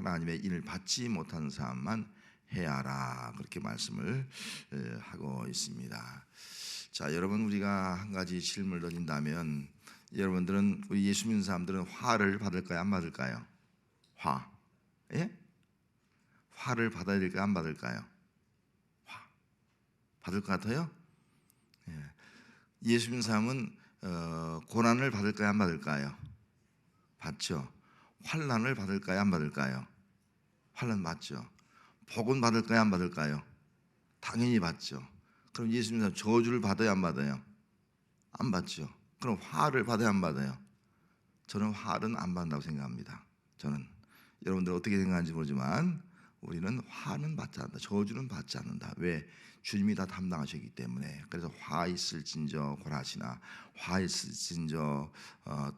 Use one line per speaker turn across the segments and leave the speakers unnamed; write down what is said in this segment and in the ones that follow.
하나님의 인을 받지 못한 사람만 해야 하라, 그렇게 말씀을 하고 있습니다. 자, 여러분, 우리가 한 가지 질문을 던진다면, 여러분들은, 우리 예수 믿는 사람들은 화를 받을까요, 안 받을까요? 화, 예? 화를 받아야 될까요, 안 받을까요? 화 받을 것 같아요? 예. 예수 믿는 사람은 고난을 받을까요, 안 받을까요? 받죠. 환난을 받을까요, 안 받을까요? 환난 받죠. 복은 받을까요, 안 받을까요? 당연히 받죠. 그럼 예수 믿는 사람 저주를 받아요, 안 받아요? 안 받죠. 그럼 화를 받아요, 안 받아요? 저는 화는 안 받는다고 생각합니다. 저는, 여러분들 어떻게 생각하는지 모르지만 우리는 화는 받지 않는다. 저주는 받지 않는다. 왜? 주님이 다 담당하셨기 때문에. 그래서 화 있을진저 고라시나, 화 있을진저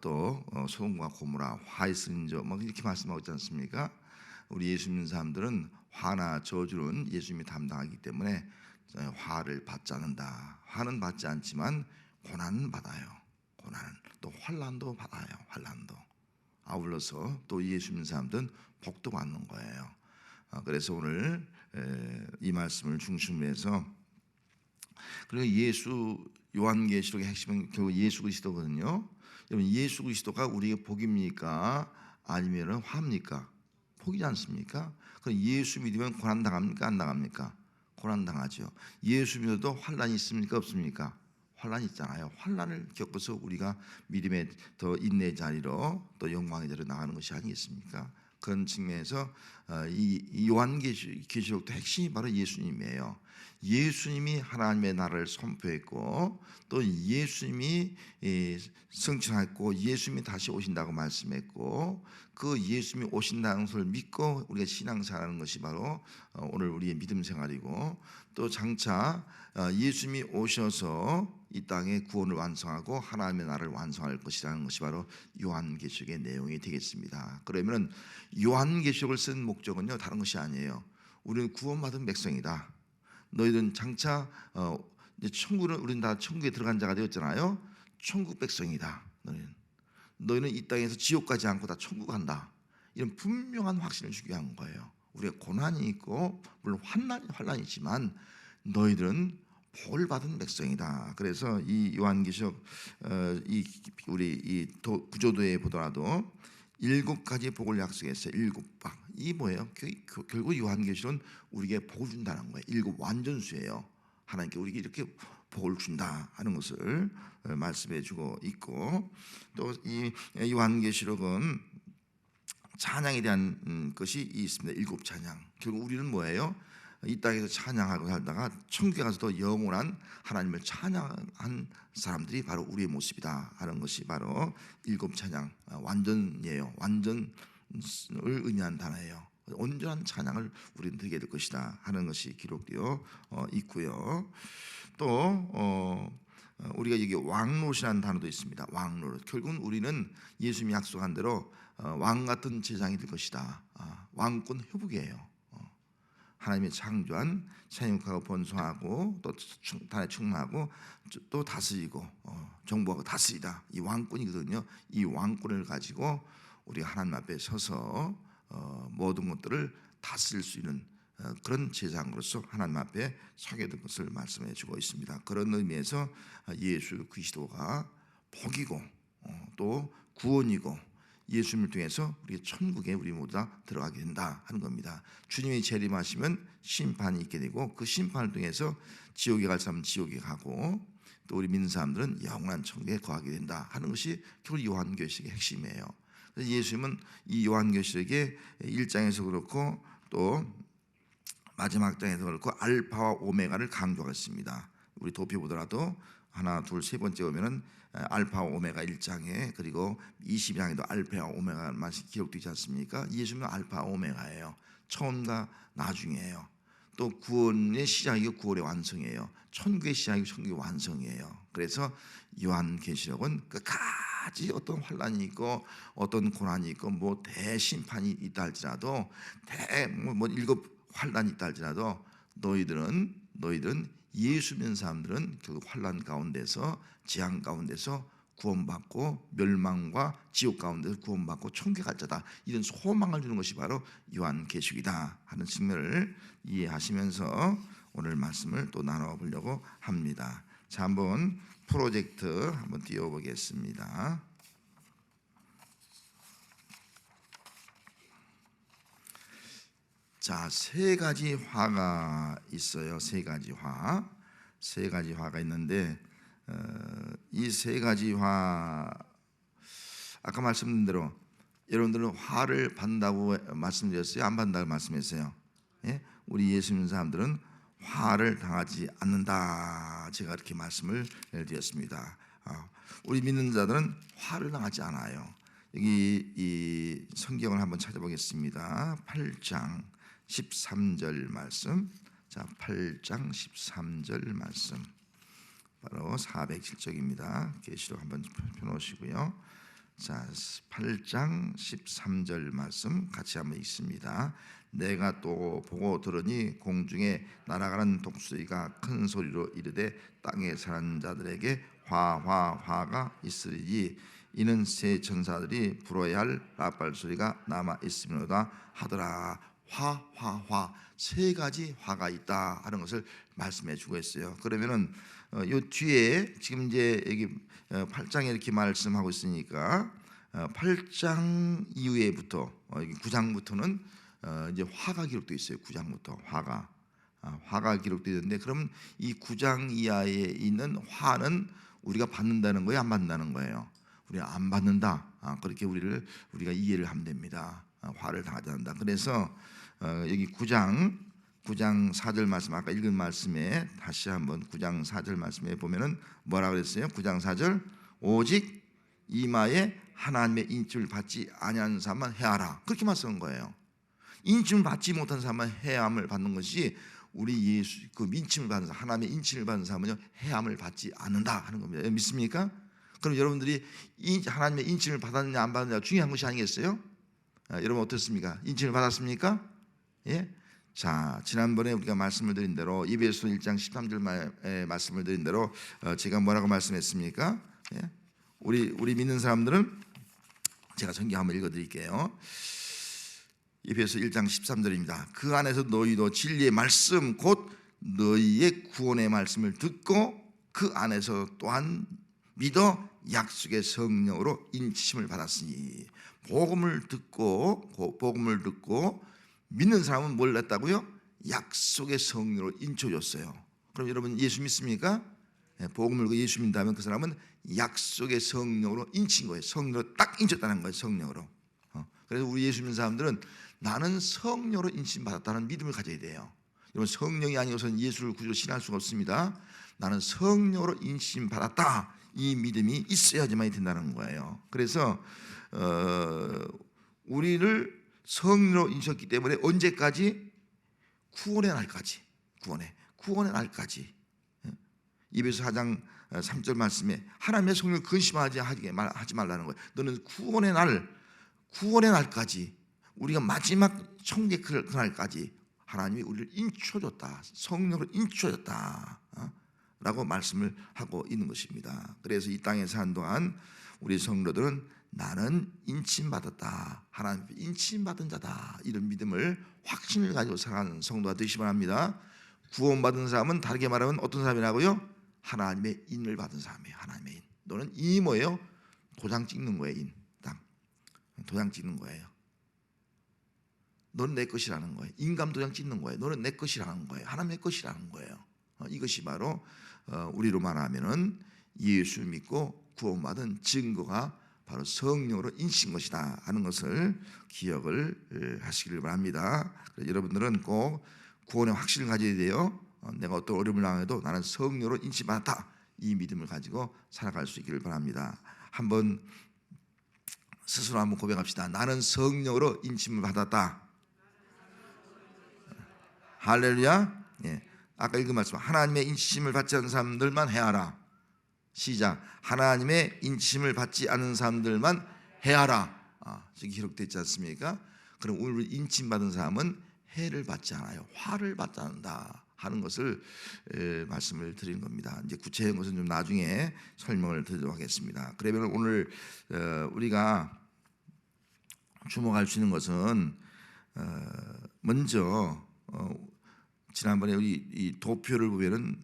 또 소돔과 고모라, 화 있을진저 뭐 이렇게 말씀하고 있지 않습니까? 우리 예수 믿는 사람들은 화나 저주는 예수님이 담당하기 때문에 화를 받지 않는다. 화는 받지 않지만 고난은 받아요. 고난은, 또 환난도 받아요. 환난도. 아울러서 또 예수 믿는 사람들은 복도 받는 거예요. 그래서 오늘 이 말씀을 중심으로 해서, 그리고 예수, 요한계시록의 핵심은 결국 예수 그리스도거든요. 여러분, 예수 그리스도가 우리에게 복입니까, 아니면 화입니까? 복이지 않습니까? 그럼 예수 믿으면 고난 당합니까, 안 당합니까? 고난 당하죠. 예수 믿어도 환난이 있습니까, 없습니까? 환난이 있잖아요. 환난을 겪어서 우리가 믿음의 더 인내의 자리로, 또 영광의 자리로 나가는 것이 아니겠습니까? 그런 측면에서 이 요한계시록도 핵심이 바로 예수님이에요. 예수님이 하나님의 나라를 선포했고, 또 예수님이 승천했고, 예수님이 다시 오신다고 말씀했고, 그 예수님이 오신다는 것을 믿고 우리가 신앙생활하는 것이 바로 오늘 우리의 믿음 생활이고, 또 장차 예수님이 오셔서 이 땅에 구원을 완성하고 하나님의 나라를 완성할 것이라는 것이 바로 요한계시록의 내용이 되겠습니다. 그러면 요한계시록을 쓴 목적은요, 다른 것이 아니에요. 우리는 구원받은 백성이다. 너희들은 장차 이제 천국을, 우리는 다 천국에 들어간 자가 되었잖아요. 천국 백성이다. 너희는 이 땅에서 지옥 가지 않고 다 천국 간다. 이런 분명한 확신을 주기 위한 거예요. 우리가 고난이 있고 물론 환난이지만 너희들은 복을 받은 백성이다. 그래서 이 요한계시록 우리 이 구조도에 보더라도 7가지 복을 약속했어요. 7박. 이 뭐예요? 결국 요한계시록은 우리에게 복을 준다는 거예요. 7 완전수예요. 하나님께 우리에게 이렇게 복을 준다 하는 것을 말씀해 주고 있고, 또 이 요한계시록은 찬양에 대한 것이 있습니다. 7 찬양. 결국 우리는 뭐예요? 이 땅에서 찬양하고 살다가 천국에 가서도 영원한 하나님을 찬양한 사람들이 바로 우리의 모습이다 하는 것이 바로 7 찬양, 완전이에요. 완전을 의미한 단어예요. 온전한 찬양을 우리는 드리게 될 것이다 하는 것이 기록되어 있고요. 또 우리가 여기 왕노릇이라는 단어도 있습니다. 왕노릇. 결국은 우리는 예수님이 약속한 대로 왕 같은 제장이 될 것이다. 왕권 회복이에요. 하나님이 창조한 생육하고 번성하고 또 단에 충만하고 또 다스리고 정복하고 다스리다. 이 왕권이거든요. 이 왕권을 가지고 우리가 하나님 앞에 서서 모든 것들을 다스릴 수 있는 그런 제장으로서 하나님 앞에 서게 된 것을 말씀해 주고 있습니다. 그런 의미에서 예수 그리스도가 복이고 또 구원이고, 예수님을 통해서 우리 천국에 우리 모두 다 들어가게 된다 하는 겁니다. 주님이 재림하시면 심판이 있게 되고, 그 심판을 통해서 지옥에 갈 사람은 지옥에 가고, 또 우리 믿는 사람들은 영원한 천국에 거하게 된다 하는 것이 결국 요한계시록의 핵심이에요. 그래서 예수님은 이 요한계시록의 1장에서 그렇고 또 마지막 장에서 그렇고 알파와 오메가를 강조하겠습니다. 우리 도표 보더라도 하나, 둘, 세 번째 오면은 알파와 오메가 1장에, 그리고 20장에도 알파와 오메가만 기록되지 않습니까? 예수님은 알파와 오메가예요. 처음과 나중이에요. 또 구원의 시작이고 구원의 완성이에요. 천국의 시작이고 천국의 완성이에요. 그래서 요한계시록은 끝까지 어떤 환난이 있고 어떤 고난이 있고 뭐 대심판이 있다 할지라도 뭐 7 환난이 있다 할지라도 너희들은 예수 믿는 사람들은 결국 환난 가운데서 재앙 가운데서 구원받고 멸망과 지옥 가운데서 구원받고 천국에 갈 자다, 이런 소망을 주는 것이 바로 요한계시록이다 하는 측면을 이해하시면서 오늘 말씀을 또 나눠보려고 합니다. 자, 한번 프로젝트 한번 띄워보겠습니다. 자, 세 가지 화가 있어요. 세 가지 화가 있는데 이 세 가지 화, 아까 말씀드린 대로 여러분들은 화를 받는다고 말씀드렸어요? 안 받는다고 말씀했어요? 예? 우리 예수 믿는 사람들은 화를 당하지 않는다, 제가 이렇게 말씀을 드렸습니다. 우리 믿는 자들은 화를 당하지 않아요. 여기 이 성경을 한번 찾아보겠습니다. 8장 13절 말씀. 자, 8장 13절 말씀, 바로 407쪽입니다. 계시록 한번 펴놓으시고요. 자, 8장 13절 말씀 같이 한번 읽습니다. 내가 또 보고 들으니 공중에 날아가는 독수리가 큰 소리로 이르되 땅에 사는 자들에게 화가 있으리니 이는 새 천사들이 불어야 할 라팔 소리가 남아 있음이로다 하더라. 화 세 가지 화가 있다 하는 것을 말씀해 주고 있어요. 그러면은 요 뒤에 지금 이제 여기 8장에 이렇게 말씀하고 있으니까 8장 이후에부터 여기 9장부터는 이제 화가 기록되어 있어요. 9장부터 화가 기록되어 있는데, 그럼 이 9장 이하에 있는 화는 우리가 받는다는 거예요, 안 받는다는 거예요? 우리가 안 받는다. 그렇게 우리가 이해를 하면 됩니다. 화를 당하지 않는다. 그래서 여기 9장 4절 말씀, 아까 읽은 말씀에 다시 한번 9장 4절 말씀에 보면은 뭐라 그랬어요? 9장 4절, 오직 이마에 하나님의 인침을 받지 아니하는 사람만 해하라, 그렇게 말씀한 거예요. 인침을 받지 못한 사람만 해함을 받는 것이, 우리 예수 그 인침을 받는 사람, 하나님의 인침을 받는 사람은요 해함을 받지 않는다 하는 겁니다. 믿습니까? 그럼 여러분들이 하나님의 인침을 받았느냐 안 받았느냐 중요한 것이 아니겠어요? 여러분 어떻습니까? 인침을 받았습니까? 예? 자, 지난번에 우리가 말씀을 드린 대로 에베소 1장 13절 말씀을 드린 대로 제가 뭐라고 말씀했습니까? 예? 우리 믿는 사람들은, 제가 성경 한번 읽어드릴게요. 에베소 1장 13절입니다. 그 안에서 너희도 진리의 말씀 곧 너희의 구원의 말씀을 듣고 그 안에서 또한 믿어 약속의 성령으로 인치심을 받았으니, 복음을 듣고 믿는 사람은 뭘 했다고요? 약속의 성령으로 인쳐줬어요. 그럼 여러분 예수 믿습니까? 복음을 듣고 예수 믿는다면 그 사람은 약속의 성령으로 인친 거예요. 성령으로 딱 인쳤다는 거예요. 성령으로. 그래서 우리 예수 믿는 사람들은 나는 성령으로 인침 받았다는 믿음을 가져야 돼요. 여러분, 성령이 아니고서는 예수를 구주로 신할 수가 없습니다. 나는 성령으로 인침 받았다, 이 믿음이 있어야지만이 된다는 거예요. 그래서 우리를 성령으로 인쳤기 때문에 언제까지? 구원의 날까지. 구원의 날까지. 에베소 4장 3절 말씀에 하나님의 성령을 근심하지 하지 말라는 거예요. 너는 구원의 날까지, 우리가 마지막 천국의 그날까지 하나님이 우리를 인쳐줬다, 성령으로 인쳐줬다 라고 말씀을 하고 있는 것입니다. 그래서 이 땅에 사는 동안 우리 성도들은 나는 인침받았다, 하나님 인침받은 자다, 이런 믿음을, 확신을 가지고 살아가는 성도가 되시기 바랍니다. 구원받은 사람은 다르게 말하면 어떤 사람이라고요? 하나님의 인을 받은 사람이에요. 하나님의 인. 너는 인이 뭐예요? 도장 찍는 거예요. 인. 도장 찍는 거예요. 너는 내 것이라는 거예요. 인감 도장 찍는 거예요. 너는 내 것이라는 거예요. 하나님의 것이라는 거예요. 이것이 바로 우리로 말하면은 예수 믿고 구원받은 증거가 바로 성령으로 인친 것이다 하는 것을 기억을 하시기를 바랍니다. 여러분들은 꼭 구원의 확신을 가져야 돼요. 내가 어떤 어려움을 당해도 나는 성령으로 인침받았다, 이 믿음을 가지고 살아갈 수 있기를 바랍니다. 한번 스스로 한번 고백합시다. 나는 성령으로 인침을 받았다. 할렐루야. 예. 아까 읽은 말씀, 하나님의 인치심을 받지 않은 사람들만 해하라. 시작. 하나님의 인치심을 받지 않은 사람들만 해하라. 저기 기록되어 있지 않습니까? 그럼 오늘 인침 받은 사람은 해를 받지 않아요. 화를 받지 않는다. 하는 것을 말씀을 드리는 겁니다. 이제 구체적인 것은 좀 나중에 설명을 드리도록 하겠습니다. 그러면 오늘 우리가 주목할 수 있는 것은 먼저 지난번에 우리 이 도표를 보면은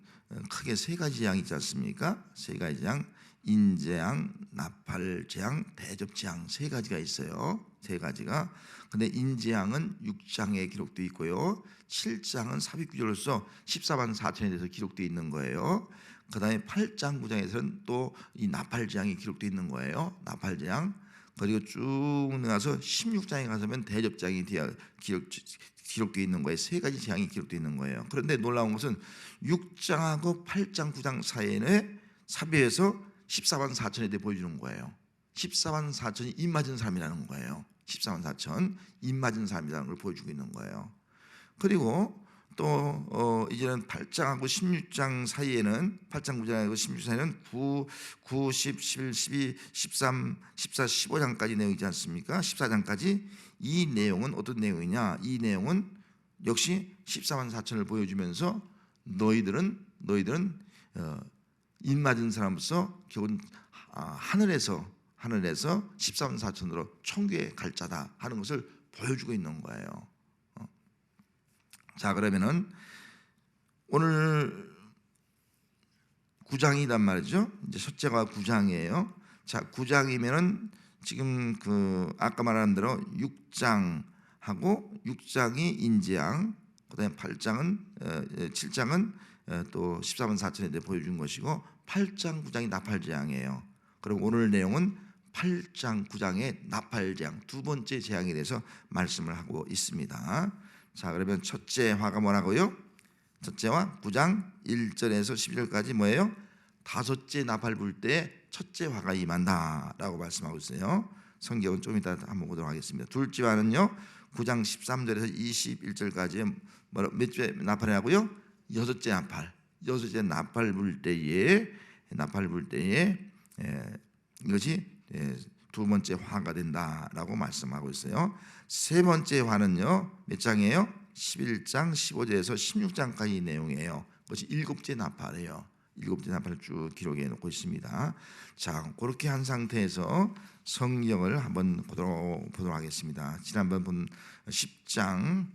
크게 세 가지 재앙이 있지 않습니까? 세 가지 재앙, 인재앙, 나팔재앙, 대접재앙 세 가지가 있어요. 세 가지가. 근데 인재앙은 6장에 기록되어 있고요. 7장은 삽입구절로서 14만 4천에 대해서 기록되어 있는 거예요. 그 다음에 8장 9장에서는 또 이 나팔재앙이 기록되어 있는 거예요. 나팔재앙. 그리고 쭉 나가서 16장에 가서면 대접재앙이 기록되어 있는 거예요. 세 가지 재앙이 기록되어 있는 거예요. 그런데 놀라운 것은 6장하고 8장 9장 사이에 삽입해서 14만 4천에 대해 보여주는 거예요. 14만 4천이 입 맞은 사람이라는 거예요. 14만 4천 입 맞은 사람이라는 걸 보여주고 있는 거예요. 그리고 또 이제는 8장하고 16장 사이에는 8장 9장하고 16장 사이에는 9, 10, 11, 12, 13, 14, 15장까지 내용이지 않습니까? 14장까지 이 내용은 어떤 내용이냐? 이 내용은 역시 14만 4천을 보여주면서 너희들은 입 맞은 사람으로서 결국은 하늘에서 14만 4천으로 천국에 갈 자다 하는 것을 보여주고 있는 거예요. 자, 그러면은 오늘 9장이란 말이죠. 이제 첫째가 9장이에요. 자, 9장이면은 지금 그 아까 말한 대로 6장하고 6장이 인재앙, 그다음에 7장은 또 14만 4천에 대해 보여준 것이고 8장 9장이 나팔재앙이에요. 그럼 오늘 내용은 8장 9장의 나팔재앙 두 번째 재앙에 대해서 말씀을 하고 있습니다. 자, 그러면 첫째 화가 뭐라고요? 첫째와 9장 1절에서 12절까지 뭐예요? 다섯째 나팔 불 때 첫째 화가 임한다라고 말씀하고 있어요. 성경은 좀 이따 한번 보도록 하겠습니다. 둘째 화는요 9장 13절에서 21절까지 몇 째 나팔이라고요? 여섯째 나팔 불 때에 이것이 두 번째 화가 된다라고 말씀하고 있어요. 세 번째 화는요 몇 장이에요? 11장 15절에서 16장까지 내용이에요. 그것이 일곱째 나팔이에요. 일곱째 나팔을 쭉 기록해 놓고 있습니다. 자, 그렇게 한 상태에서 성경을 한번 보도록 하겠습니다. 지난번 본 10장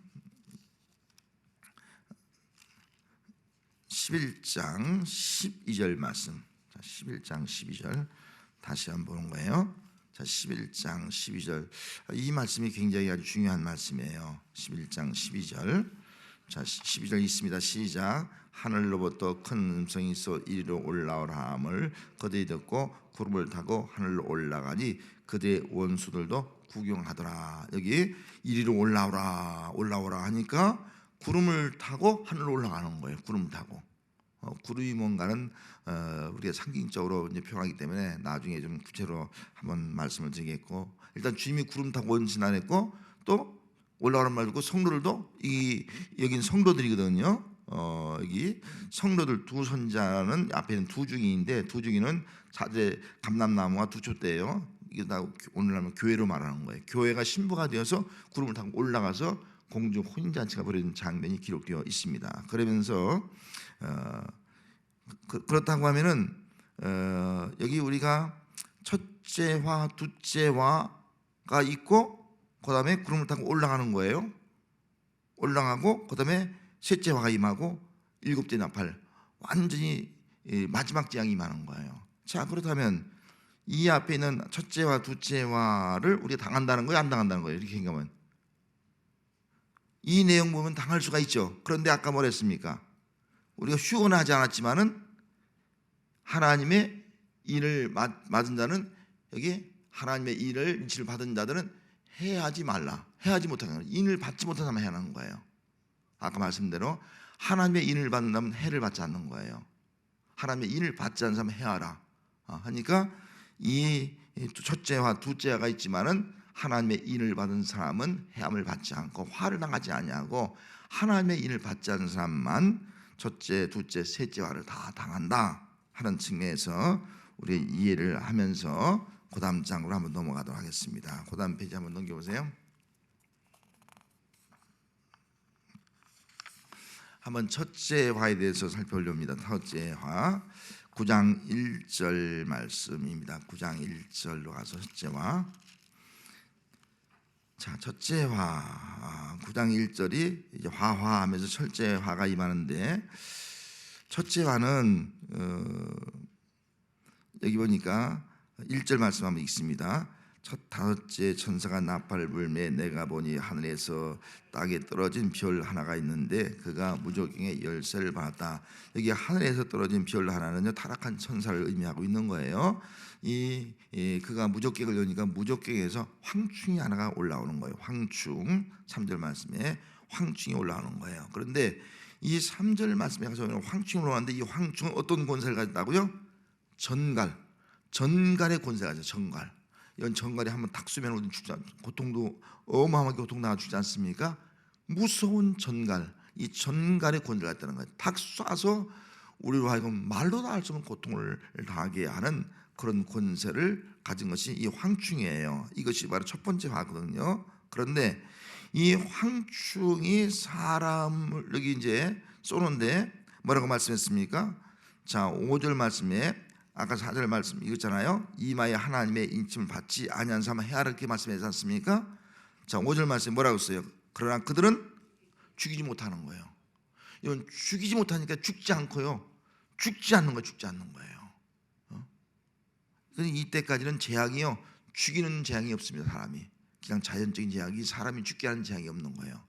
11장 12절 말씀. 자, 11장 12절 다시 한번 보는 거예요. 자, 11장 12절 이 말씀이 굉장히 아주 중요한 말씀이에요. 11장 12절. 자, 12절 있습니다. 시작. 하늘로부터 큰 음성이 있어 이리로 올라오라 함을 그들이 듣고 구름을 타고 하늘로 올라가니 그들의 원수들도 구경하더라. 여기 이리로 올라오라 하니까 구름을 타고 하늘로 올라가는 거예요. 구름을 타고. 구름이 뭔가는 우리가 상징적으로 이제 표현하기 때문에 나중에 좀 구체로 한번 말씀을 드리겠고, 일단 주님이 구름 타고 온 지나냈고 또 올라가는 말 듣고 성도들도 여기는 성도들이거든요. 여기 성도들 두 선자는 앞에는 두 중이인데 두 중이는 자제 감람나무와 두 촛대예요. 이게 다 오늘날은 교회로 말하는 거예요. 교회가 신부가 되어서 구름을 타고 올라가서 공중 혼인잔치가 벌어진 장면이 기록되어 있습니다. 그러면서 그렇다고 하면은 여기 우리가 첫째화, 둘째화가 있고 그 다음에 구름을 타고 올라가는 거예요. 올라가고 그 다음에 셋째 화가 임하고 일곱째 나팔 완전히 마지막 재앙이 임하는 거예요. 자, 그렇다면 이 앞에 있는 첫째화, 둘째화를 우리가 당한다는 거예요, 안 당한다는 거예요? 이렇게 생각하면 이 내용 보면 당할 수가 있죠. 그런데 아까 뭐랬습니까? 우리가 휴원하지 않았지만은 하나님의 인을 맞은 자는 여기 하나님의 인을 받은 자들은 해하지 말라. 해하지 못하는 거예요. 인을 받지 못한 사람은 해야 하는 거예요. 아까 말씀대로 하나님의 인을 받는다면 해를 받지 않는 거예요. 하나님의 인을 받지 않는 사람은 해하라. 하니까 이 첫째와 둘째가 있지만은 하나님의 인을 받은 사람은 해함을 받지 않고 화를 당하지 아니하고 하나님의 인을 받지 않는 사람만 첫째, 둘째, 셋째 화를 다 당한다 하는 측면에서 우리 이해를 하면서 그 다음 장으로 한번 넘어가도록 하겠습니다. 그 다음 페이지 한번 넘겨보세요. 한번 첫째 화에 대해서 살펴보려 합니다. 첫째 화 9장 1절 말씀입니다. 9장 1절로 가서 첫째 화. 자, 첫째 화 9장 1절이 이제 화하면서 첫째 화가 임하는데, 첫째 화는 여기 보니까 1절 말씀 한번 읽습니다. 첫 다섯째 천사가 나팔을 불매 내가 보니 하늘에서 땅에 떨어진 별 하나가 있는데 그가 무적경의 열쇠를 받았다. 여기 하늘에서 떨어진 별 하나는요, 타락한 천사를 의미하고 있는 거예요. 그가 무적경을 여니까 무적경에서 황충이 하나가 올라오는 거예요. 황충, 3절 말씀에 황충이 올라오는 거예요. 그런데 이 3절 말씀에 가서 황충이 올라왔는데 이 황충은 어떤 권세를 가졌다고요? 전갈의 권세가 가져. 전갈. 이런 전갈이 한번 탁 쏘면 우리 죽지 고통도 어마어마하게 고통당하고 죽지 않습니까? 무서운 전갈, 이 전갈의 권세가 있다는 거예요. 탁 쏴서 우리로 하여금 말로도 할 수 없는 고통을 당하게 하는 그런 권세를 가진 것이 이 황충이에요. 이것이 바로 첫 번째 화거든요. 그런데 이 황충이 사람을 여기 이제 쏘는데 뭐라고 말씀했습니까? 자, 5절 말씀에 아까 4절 말씀 읽었잖아요. 이마에 하나님의 인침을 받지 아니한 사람은 해하라, 이렇게 말씀하지 않습니까? 자, 5절 말씀에 뭐라고 써요? 그러나 그들은 죽이지 못하는 거예요. 이건 죽이지 못하니까 죽지 않고요, 죽지 않는 거예요. 이때까지는 재앙이요, 죽이는 재앙이 없습니다. 사람이 그냥 자연적인 재앙이, 사람이 죽게 하는 재앙이 없는 거예요.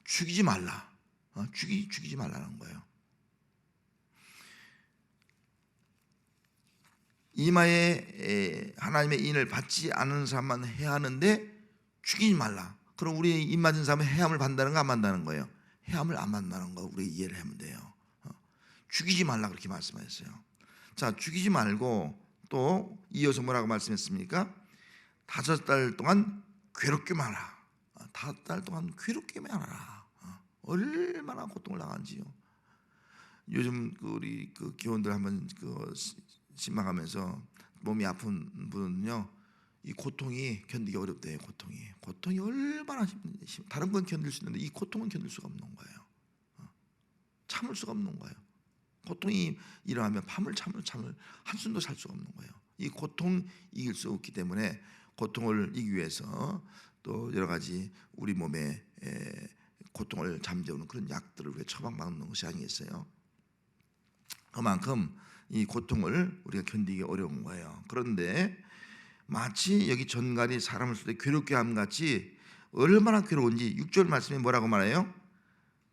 죽이지 말라, 죽이지 말라는 거예요. 이마에 하나님의 인을 받지 않은 사람만 해야 하는데 죽이지 말라. 그럼 우리 인 맞은 사람은 해함을 받는다는 거, 안 받는다는 거예요? 해함을 안 받는다는 거 우리 이해를 하면 돼요. 죽이지 말라 그렇게 말씀하셨어요. 자, 죽이지 말고 또 이어서 뭐라고 말씀했습니까? 5달 동안 괴롭게 말아. 5달 동안 괴롭게 말아라. 얼마나 고통을 당한지요. 요즘 우리 교원들 한번 신방하면서 몸이 아픈 분은요, 이 고통이 견디기 어렵대요. 고통이 얼마나 다른 건 견딜 수 있는데 이 고통은 견딜 수가 없는 거예요. 참을 수가 없는 거예요. 고통이 일어나면 밤을 참을 한숨도 살 수가 없는 거예요. 이 고통 이길 수 없기 때문에 고통을 이기기 위해서 또 여러 가지 우리 몸에 고통을 잠재우는 그런 약들을 왜 처방받는 것이 아니겠어요? 그만큼 이 고통을 우리가 견디기 어려운 거예요. 그런데 마치 여기 전갈이 사람을 쏠 때 괴롭게 함 같이 얼마나 괴로운지 6절 말씀에 뭐라고 말해요?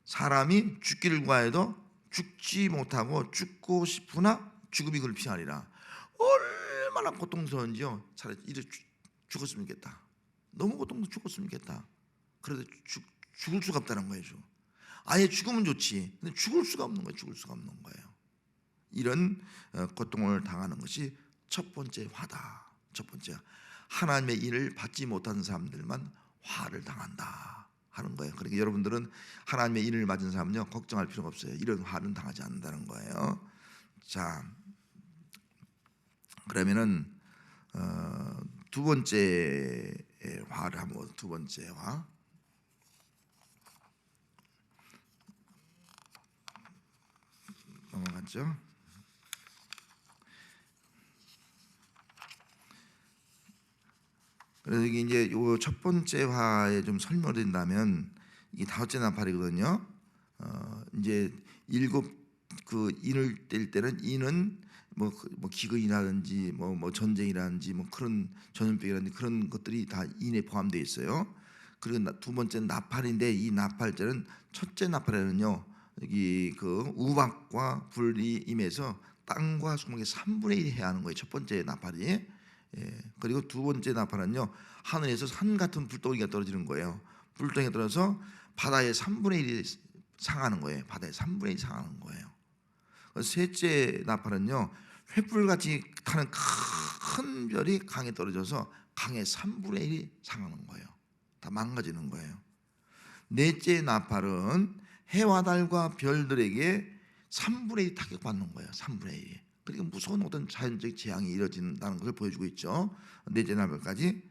사람이 죽기를 구하여도 죽지 못하고 죽고 싶으나 죽음이 그를 피하리라. 얼마나 고통스러운지요. 차라리 이렇게 죽었으면 좋겠다. 너무 고통도 죽었으면 좋겠다. 그래도 죽을 수가 없다는 거예요. 아예 죽으면 좋지. 근데 죽을 수가 없는 거예요. 이런 고통을 당하는 것이 첫 번째 화다. 첫 번째, 하나님의 일을 받지 못한 사람들만 화를 당한다 하는 거예요. 그러니까 여러분들은 하나님의 일을 맞은 사람은요, 걱정할 필요가 없어요. 이런 화는 당하지 않는다는 거예요. 자, 그러면은 두 번째 화를 한번, 두 번째 화 넘어갔죠. 그래서 이게 이제 요 첫 번째 화에 좀 설명을 드린다면, 이게 다섯째 나팔이거든요. 이제 7 인을 뗄 때는 인은 뭐 기근이라든지 뭐 전쟁이라든지 뭐 그런 전염병이라든지 그런 것들이 다 인에 포함되어 있어요. 그리고 두 번째는 나팔인데, 이 나팔자는 첫째 나팔에는요, 여기 우박과 불이 임해서 땅과 수목의 3분의 1 해야 하는 거예요. 첫 번째 나팔이. 그리고 두 번째 나팔은요, 하늘에서 산 같은 불덩이가 떨어지는 거예요. 불덩이가 떨어져서 바다의 3분의 1이 상하는 거예요. 바다의 3분의 1이 상하는 거예요. 셋째 나팔은요, 횃불같이 타는 큰 별이 강에 떨어져서 강의 3분의 1이 상하는 거예요. 다 망가지는 거예요. 넷째 나팔은 해와 달과 별들에게 3분의 1이 타격받는 거예요. 3분의 1이. 그러니까 무서운 어떤 자연적 재앙이 이루어진다는 것을 보여주고 있죠. 넷째 나팔까지.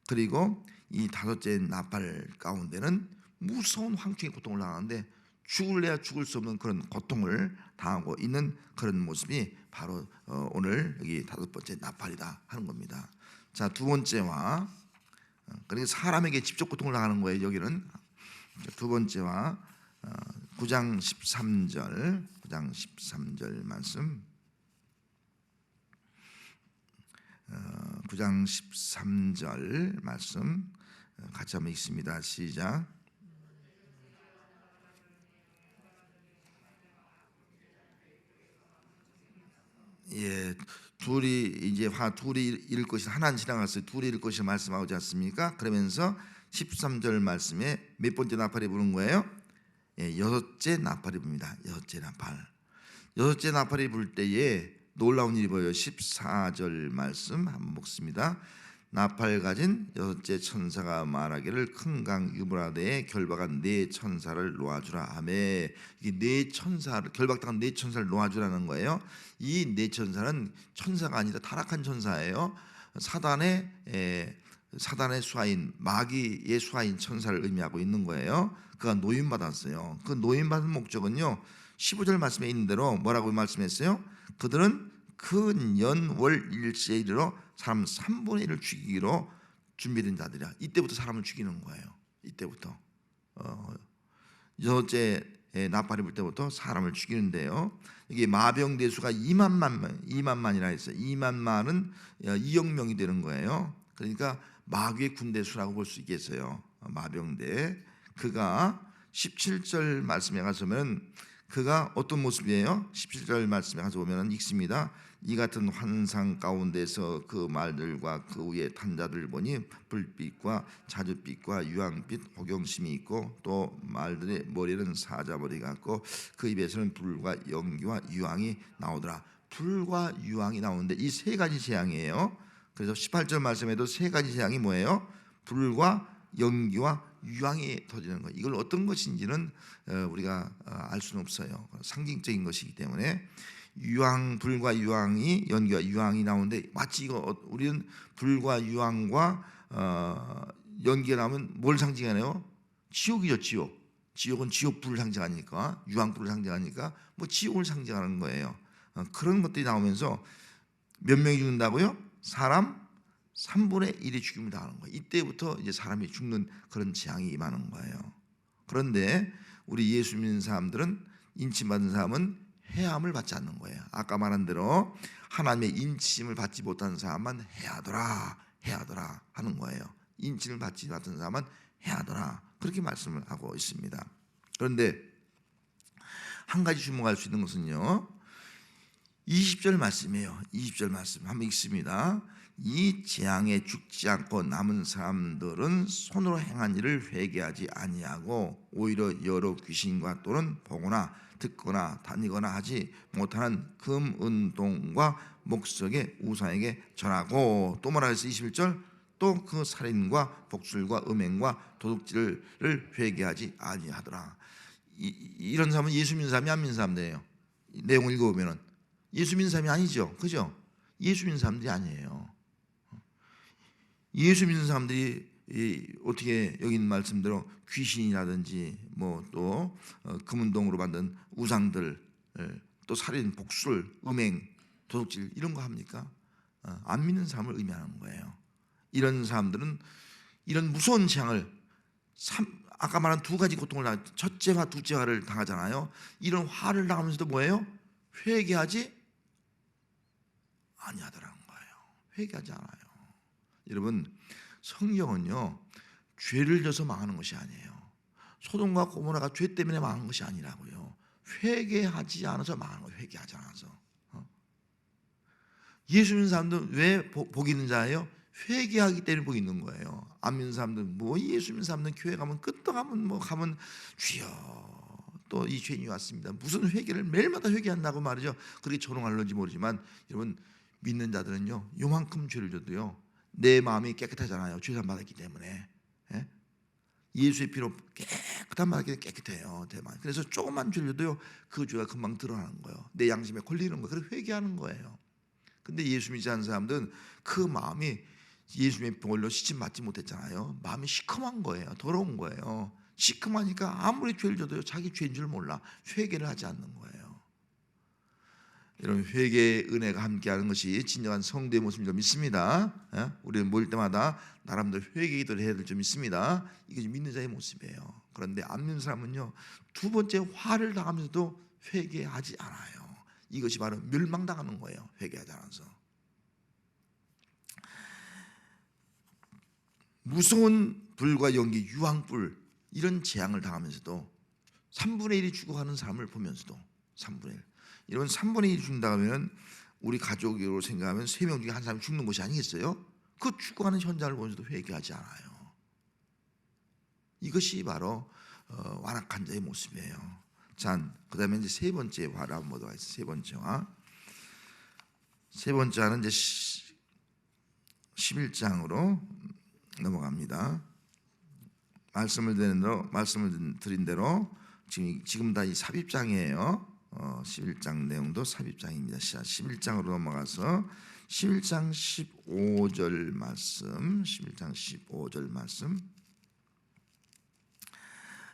그리고 이 다섯째 나팔 가운데는 무서운 황충의 고통을 당하는데 죽을래야 죽을 수 없는 그런 고통을 당하고 있는 그런 모습이 바로 오늘 여기 다섯 번째 나팔이다 하는 겁니다. 자, 두 번째와 그러니까 사람에게 직접 고통을 당하는 거예요. 여기는 두 번째와 9장 13절 말씀. 9장 13절 말씀 같이 한번 읽습니다. 시작. 예, 둘이 읽을 것이 하나는 지나갔어요. 둘이 읽을 것이 말씀하지 않습니까? 그러면서 13절 말씀에 몇 번째 나팔이 부는 거예요? 예, 여섯째 나팔이 붑니다. 여섯째 나팔. 여섯째 나팔이 불 때에 놀라운 일이 보여요. 14절 말씀 한번 읽습니다. 나팔 가진 여섯째 천사가 말하기를 큰 강 유브라데에 결박한 네 천사를 놓아주라 하며, 이게 네 천사를 결박당한 네 천사를 놓아주라는 거예요. 이 네 천사는 천사가 아니라 타락한 천사예요. 사단의 수하인 마귀의 수하인 천사를 의미하고 있는 거예요. 그가 노임받았어요. 그 노임받은 목적은요, 15절 말씀에 있는 대로 뭐라고 말씀했어요? 그들은 큰 연, 월, 일시에 이르러 사람 3분의 1을 죽이기로 준비된 자들이야. 이때부터 사람을 죽이는 거예요. 이때부터 여섯째 나팔이 불 때부터 사람을 죽이는데요. 이게 마병대수가 2만만이라 했어요. 2만만은 2억 명이 되는 거예요. 그러니까 마귀의 군대수라고 볼 수 있겠어요. 마병대. 그가 17절 말씀에 가서면 그가 어떤 모습이에요? 17절 말씀에 가서 보면 읽습니다. 이 같은 환상 가운데서 그 말들과 그 위에 탄 자들 보니 불빛과 자줏빛과 유황빛 호경심이 있고, 또 말들의 머리는 사자머리 같고 그 입에서는 불과 연기와 유황이 나오더라. 불과 유황이 나오는데 이 세 가지 재앙이에요. 그래서 18절 말씀에도 세 가지 재앙이 뭐예요? 불과 연기와 유황이 터지는 거. 이걸 어떤 것인지는 우리가 알 수는 없어요. 상징적인 것이기 때문에 유황, 불과 유황이 연기와 유황이 나오는데, 마치 이거 우리는 불과 유황과 연기가 나오면 뭘 상징하네요? 지옥이죠. 지옥은 지옥불을 상징하니까, 유황불을 상징하니까 뭐 지옥을 상징하는 거예요. 그런 것들이 나오면서 몇 명이 죽는다고요? 사람 3분의 1이 죽임을 당하는 거예요. 이때부터 이제 사람이 죽는 그런 재앙이 임하는 거예요. 그런데 우리 예수 믿는 사람들은, 인침받은 사람은 해함을 받지 않는 거예요. 아까 말한 대로 하나님의 인침을 받지 못하는 사람만 해하더라 하는 거예요. 인침을 받지 못하는 사람은 해하더라, 그렇게 말씀을 하고 있습니다. 그런데 한 가지 주목할 수 있는 것은요, 20절 말씀이에요. 20절 말씀 한번 읽습니다. 이 재앙에 죽지 않고 남은 사람들은 손으로 행한 일을 회개하지 아니하고 오히려 여러 귀신과 또는 보거나 듣거나 다니거나 하지 못하는 금, 은, 동과 목석의 우상에게 절하고, 또 뭐라 했어요? 21절, 또 그 살인과 복술과 음행과 도둑질을 회개하지 아니하더라. 이런 사람은 예수 믿는 사람이 안 믿는 사람들이에요. 내용을 읽어보면 예수 믿는 사람이 아니죠, 그죠? 예수 믿는 사람들이 아니에요. 예수 믿는 사람들이 어떻게 여기 있는 말씀대로 귀신이라든지 뭐 또 금은동으로 만든 우상들, 또 살인, 복술, 음행, 도둑질 이런 거 합니까? 안 믿는 사람을 의미하는 거예요. 이런 사람들은 이런 무서운 재앙을, 아까 말한 두 가지 고통을 첫째와 둘째화를 당하잖아요. 이런 화를 당하면서도 뭐예요? 회개하지 아니하더라는 거예요. 회개하지 않아요. 여러분, 성경은요, 죄를 져서 망하는 것이 아니에요. 소돔과 고모라가 죄 때문에 망한 것이 아니라고요. 회개하지 않아서 망한 거예요. 회개하지 않아서. 예수 믿는 사람들은 왜 복이 있는 자예요? 회개하기 때문에 복이 있는 거예요. 안 믿는 사람들은, 뭐 예수 믿는 사람들은 교회 가면 끄떡하면 뭐 가면 주여 또 이 죄인이 왔습니다. 무슨 회개를 매일마다 회개한다고 말이죠. 그렇게 조롱하는지 모르지만, 여러분, 믿는 자들은요, 요만큼 죄를 져도요 내 마음이 깨끗하잖아요. 죄산 받았기 때문에. 예수의 피로 깨끗한 마음이 깨끗해요. 대만. 그래서 조금만 죄를 져도요 그 죄가 금방 드러나는 거예요. 내 양심에 걸리는 거예요. 그래서 회개하는 거예요. 근데 예수 믿지 않는 사람들은 그 마음이 예수님의 병을로 시침 받지 못했잖아요. 마음이 시커먼 거예요. 더러운 거예요. 시큼하니까 아무리 죄를 져도요 자기 죄인 줄 몰라. 회개를 하지 않는 거예요. 여러분, 회개의 은혜가 함께하는 것이 진정한 성도의 모습인 줄 믿습니다. 우리는 모일 때마다 나름대로 회개 기도를 해야 될 줄 믿습니다. 이것이 믿는 자의 모습이에요. 그런데 안 믿는 사람은요 두 번째 화를 당하면서도 회개하지 않아요. 이것이 바로 멸망당하는 거예요. 회개하지 않아서. 무서운 불과 연기, 유황불 이런 재앙을 당하면서도 3분의 1이 죽어가는 사람을 보면서도 3분의 1 이런 3분의 1이 죽는다 하면 우리 가족으로 생각하면 3명 중에 한 사람이 죽는 것이 아니겠어요? 그 죽어가는 현장을 보면서도 회개하지 않아요. 이것이 바로 완악한 자의 모습이에요. 자, 그 다음에 이제 세 번째 화를 한번 보도록 하겠습니다. 세 번째 화. 세 번째 화는 이제 11장으로 넘어갑니다. 말씀을 드린 대로 지금 다 이 삽입장이에요. 11장 내용도 삽입장입니다. 11장으로 넘어가서 11장 15절 말씀, 11장 15절 말씀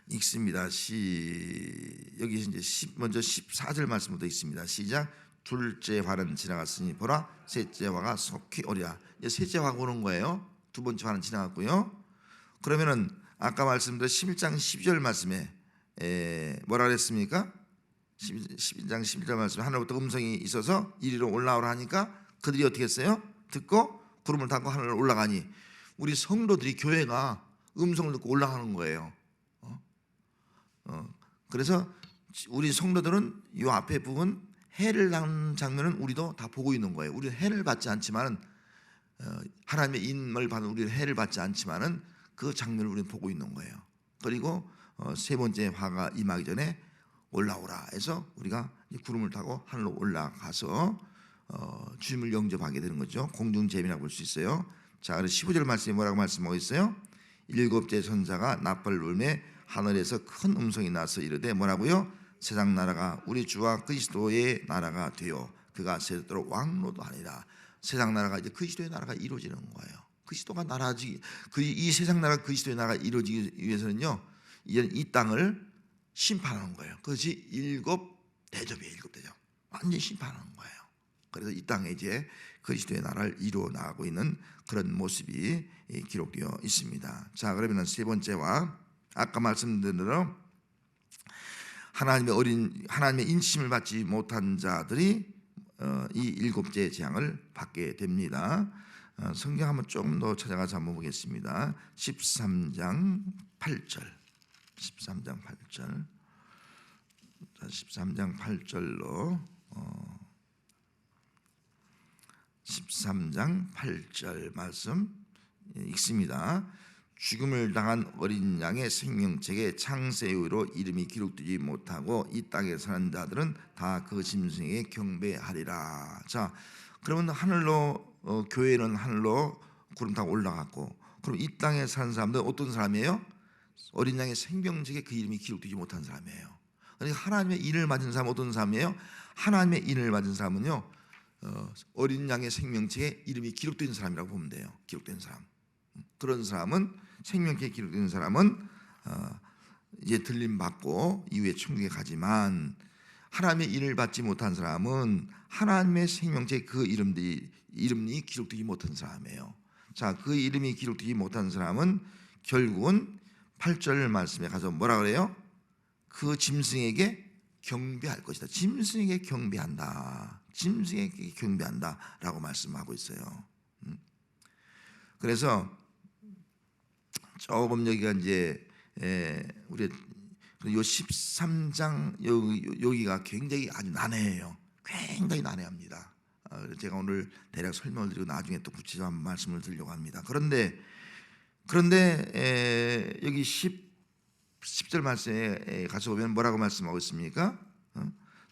읽습니다. 여기 이제 먼저 14절 말씀부터 있습니다. 시작. 둘째 화는 지나갔으니 보라 셋째 화가 속히 오리라. 셋째 화가 오는 거예요. 두 번째 화는 지나갔고요. 그러면은 아까 말씀드린 11장 12절 말씀에 뭐라 그랬습니까? 12장 11절 말씀에 하늘부터 음성이 있어서 이리로 올라오라 하니까 그들이 어떻게 했어요? 듣고 구름을 타고 하늘로 올라가니 우리 성도들이 교회가 음성을 듣고 올라가는 거예요. 그래서 우리 성도들은 이 앞에 부분 해를 낳는 장면은 우리도 다 보고 있는 거예요. 우리는 해를 받지 않지만은 하나님의 인을 받은 우리는 해를 받지 않지만은 그 장면을 우리는 보고 있는 거예요. 그리고 세 번째 화가 임하기 전에 올라오라 해서 우리가 구름을 타고 하늘로 올라가서 주님을 영접하게 되는 거죠. 공중제비라고 볼 수 있어요. 자, 그래서 15절 말씀에 뭐라고 말씀하고 있어요? 일곱째 천사가 나팔을 울매 하늘에서 큰 음성이 나서 이르되 뭐라고요? 세상 나라가 우리 주와 그리스도의 나라가 되어 그가 세대로 왕노도 하리라. 세상 나라가 이제 그리스도의 나라가 이루어지는 거예요. 그리스도가 나라지 이 세상 나라 그리스도의 나라가 이루어지기 위해서는요 이 땅을 심판하는 거예요. 그것이 일곱 대접이에요. 일곱 대접 완전히 심판하는 거예요. 그래서 이 땅에 이제 그리스도의 나라를 이루어 나가고 있는 그런 모습이 기록되어 있습니다. 자, 그러면 세 번째와 아까 말씀드린 대로 하나님의 인침을 받지 못한 자들이 이 일곱째 재앙을 받게 됩니다. 성경 한번 조금 더 찾아가서 한번 보겠습니다. 13장 8절 13장 8절 13장 8절로 13장 8절 말씀 읽습니다. 죽음을 당한 어린 양의 생명책에 창세 이후로 이름이 기록되지 못하고 이 땅에 사는 자들은 다 그 짐승에게 경배하리라. 자, 그러면 하늘로 교회는 하늘로 구름 타고 올라갔고, 그럼 이 땅에 사는 사람들은 어떤 사람이에요? 어린 양의 생명책에 그 이름이 기록되지 못한 사람이에요. 그러니까 하나님의 인을 맞은 사람 어떤 사람이에요? 하나님의 인을 맞은 사람은요 어린 양의 생명책에 이름이 기록된 사람이라고 보면 돼요. 기록된 사람. 그런 사람은 생명책에 기록된 사람은 이제 들림 받고 이후에 천국에 가지만 하나님의 인을 받지 못한 사람은 하나님의 생명책에 그 이름이 기록되지 못한 사람이에요. 자, 그 이름이 기록되지 못한 사람은 결국은 8절 말씀에 가서 뭐라 그래요? 그 짐승에게 경배할 것이다. 짐승에게 경배한다. 짐승에게 경배한다라고 말씀하고 있어요. 그래서 조금 여기가 이제 우리 요 13장 여기가 굉장히 아주 난해해요. 굉장히 난해합니다. 제가 오늘 대략 설명을 드리고 나중에 또 구체적인 말씀을 드리려고 합니다. 그런데 여기 10절 말씀에 가서 보면 뭐라고 말씀하고 있습니까?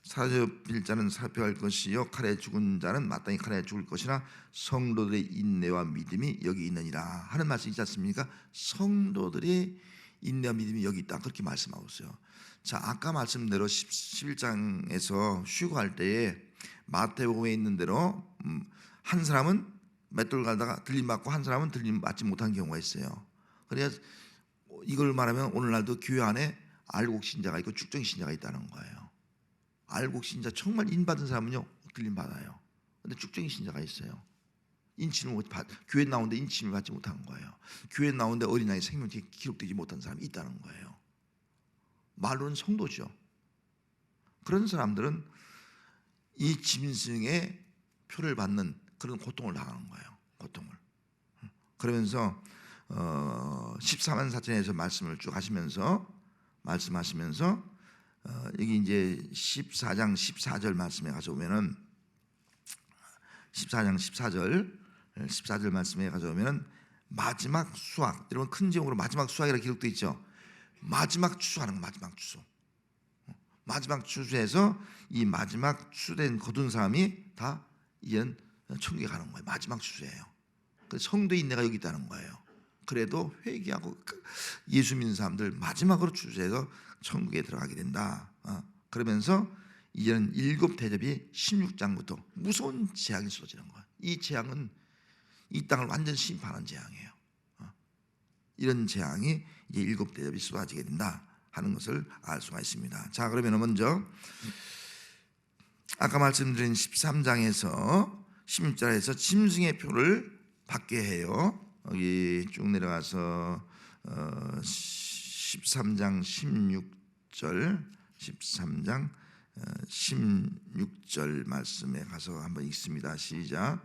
사라질 자는 살펴할 것이요 칼에 죽은 자는 마땅히 칼에 죽을 것이나 성도들의 인내와 믿음이 여기 있느니라 하는 말씀이 있지 않습니까? 성도들의 인내와 믿음이 여기 있다 그렇게 말씀하고 있어요. 자, 아까 말씀대로 11장에서 휴거할 때에 마태복음에 있는 대로 한 사람은 맷돌 갈다가 들림 받고 한 사람은 들림 받지 못한 경우가 있어요. 그래서 이걸 말하면 오늘날도 교회 안에 알곡 신자가 있고 축전 신자가 있다는 거예요. 알곡 신자 정말 인받은 사람은요 들림 받아요. 근데 축전 신자가 있어요. 인침을 교회 나오는데 인침을 받지 못한 거예요. 교회 나오는데 어린아이 생명책이 기록되지 못한 사람이 있다는 거예요. 말로는 성도죠. 그런 사람들은 이 짐승의 표를 받는 그런 고통을 당하는 거예요. 고통을. 그러면서 14만 4천에서 말씀을 쭉 하시면서 말씀하시면서 여기 이제 14장 14절 말씀에 가서 보면은 14장 14절 말씀에 가서 보면은 마지막 수확, 여러분 큰 제목으로 마지막 수확이라고 기록되어 있죠. 마지막 추수하는 거, 마지막 추수. 마지막 추수에서 이 마지막 추수된 거둔 사람이 다 이젠 천국에 가는 거예요. 마지막 추수예요. 성도인 내가 여기 있다는 거예요. 그래도 회개하고 예수 믿는 사람들 마지막으로 추수해서 천국에 들어가게 된다. 그러면서 이제는 7 대접이 16장부터 무서운 재앙이 쏟아지는 거예요. 이 재앙은 이 땅을 완전 심판한 재앙이에요. 이런 재앙이 이제 7 대접이 쏟아지게 된다 하는 것을 알 수가 있습니다. 자, 그러면 먼저 아까 말씀드린 13장에서 16절에서 짐승의 표를 받게 해요. 여기 쭉 내려가서 13장 16절 13장 16절 말씀에 가서 한번 읽습니다. 시작.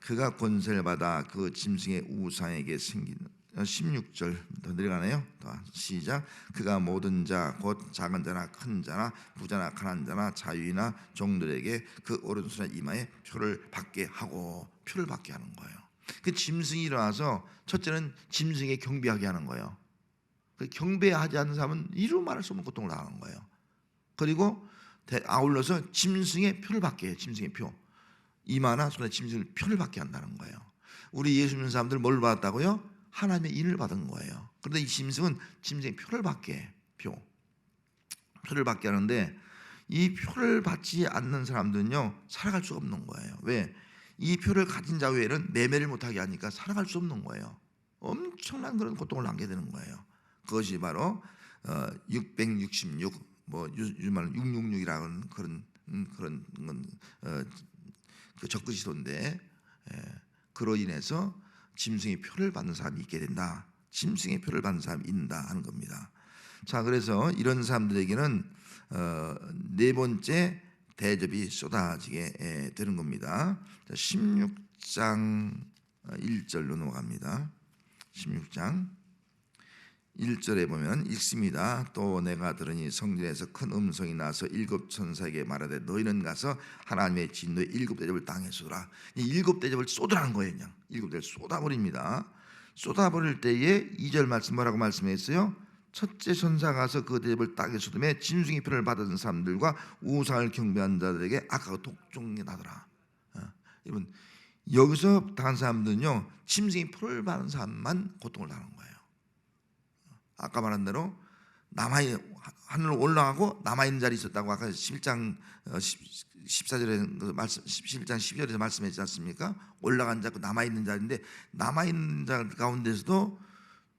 그가 권세를 받아 그 짐승의 우상에게 생긴 16절 더 내려가네요. 시작. 그가 모든 자 곧 작은 자나 큰 자나 부자나 가난한 자나 자유이나 종들에게 그 오른손에 이마에 표를 받게 하고 표를 받게 하는 거예요. 그 짐승이 일어나서 첫째는 짐승에 경배하게 하는 거예요. 그 경배하지 않는 사람은 이루 말할 수 없는 고통을 당하는 거예요. 그리고 아울러서 짐승의 표를 받게 해요. 짐승의 표. 이마나 손에 짐승의 표를 받게 한다는 거예요. 우리 예수 믿는 사람들 뭘 받았다고요? 하나님의 인을 받은 거예요. 그런데 이 짐승은 짐승의 표를 받게 해. 표를 받게 하는데 이 표를 받지 않는 사람들은요 살아갈 수 없는 거예요. 왜? 이 표를 가진 자 외에는 매매를 못하게 하니까 살아갈 수 없는 거예요. 엄청난 그런 고통을 남게 되는 거예요. 그것이 바로 666 뭐 요즘 말로 666이라는 그런 그 적그리스도인데 그로 인해서 짐승의 표를 받는 사람이 있게 된다. 짐승의 표를 받는 사람이 있다 하는 겁니다. 자, 그래서 이런 사람들에게는 네 번째 대접이 쏟아지게 되는 겁니다. 16장 1절로 넘어갑니다. 16장 1절에 보면 읽습니다. 또 내가 들으니 성전에서 큰 음성이 나서 7 천사에게 말하되 너희는 가서 하나님의 진노의 7 대접을 땅에 쏟으라. 이 7 대접을 쏟으라는 거예요. 그냥 7 대접을 쏟아버립니다. 쏟아버릴 때에 2절 말씀 뭐라고 말씀했어요? 첫째 천사가 가서 그 대접을 땅에 쏟음에 짐승의 표를 받은 사람들과 우상을 경배한 자들에게 악하고 독종이 나더라. 여러분 여기서 당한 사람들은요 짐승의 표를 받은 사람만 고통을 당하는 거예요. 아까 말한 대로 하늘로 올라가고 남아있는 자리 있었다고 아까 11장 14절에 말씀 11장 12절에서 말씀했지 않습니까? 올라간 자, 남아있는 자인데 남아있는 자 가운데서도